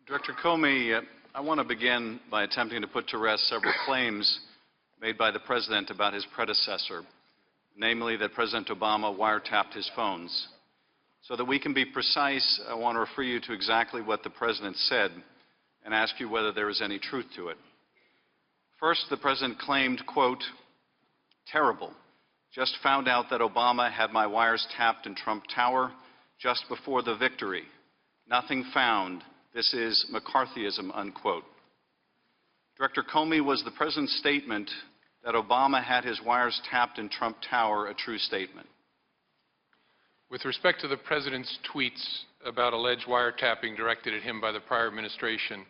Director Comey, I want to begin by attempting to put to rest several claims made by the President about his predecessor, namely that President Obama wiretapped his phones. So that we can be precise, I want to refer you to exactly what the President said and ask you whether there is any truth to it. First, the President claimed, quote, "Terrible. Just found out that Obama had my wires tapped in Trump Tower just before the victory. Nothing found. This is McCarthyism," unquote. Director Comey, was the President's statement that Obama had his wires tapped in Trump Tower a true statement? With respect to the President's tweets about alleged wiretapping directed at him by the prior administration,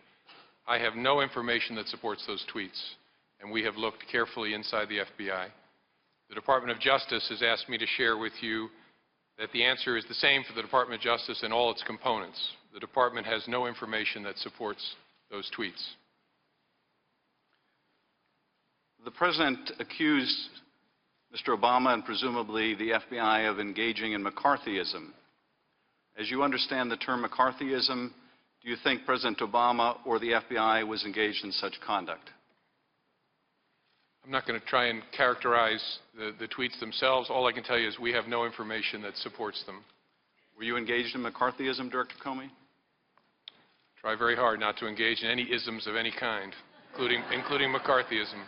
I have no information that supports those tweets, and we have looked carefully inside the FBI. The Department of Justice has asked me to share with you that the answer is the same for the Department of Justice and all its components. The Department has no information that supports those tweets. The President accused Mr. Obama and presumably the FBI of engaging in McCarthyism. As you understand the term McCarthyism, do you think President Obama or the FBI was engaged in such conduct? I'm not going to try and characterize the tweets themselves. All I can tell you is we have no information that supports them. Were you engaged in McCarthyism, Director Comey? Try very hard not to engage in any isms of any kind, including McCarthyism.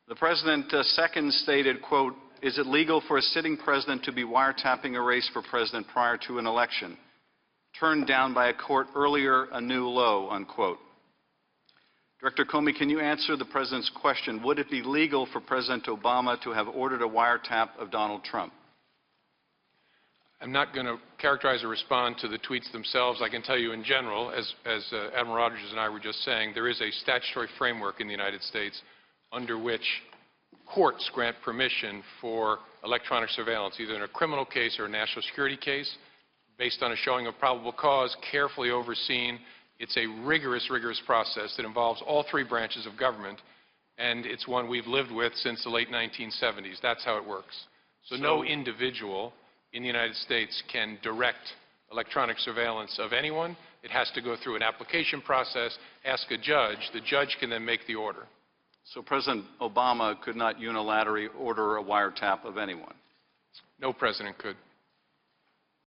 The President second stated, quote, "Is it legal for a sitting president to be wiretapping a race for president prior to an election? Turned down by a court earlier, a new low," unquote. Director Comey, can you answer the President's question? Would it be legal for President Obama to have ordered a wiretap of Donald Trump? I'm not going to characterize or respond to the tweets themselves. I can tell you in general, as Admiral Rogers and I were just saying, there is a statutory framework in the United States under which courts grant permission for electronic surveillance, either in a criminal case or a national security case, based on a showing of probable cause, carefully overseen. It's a rigorous process that involves all three branches of government, and it's one we've lived with since the late 1970s. That's how it works. So no individual in the United States can direct electronic surveillance of anyone. It has to go through an application process, ask a judge. The judge can then make the order. So President Obama could not unilaterally order a wiretap of anyone? No president could.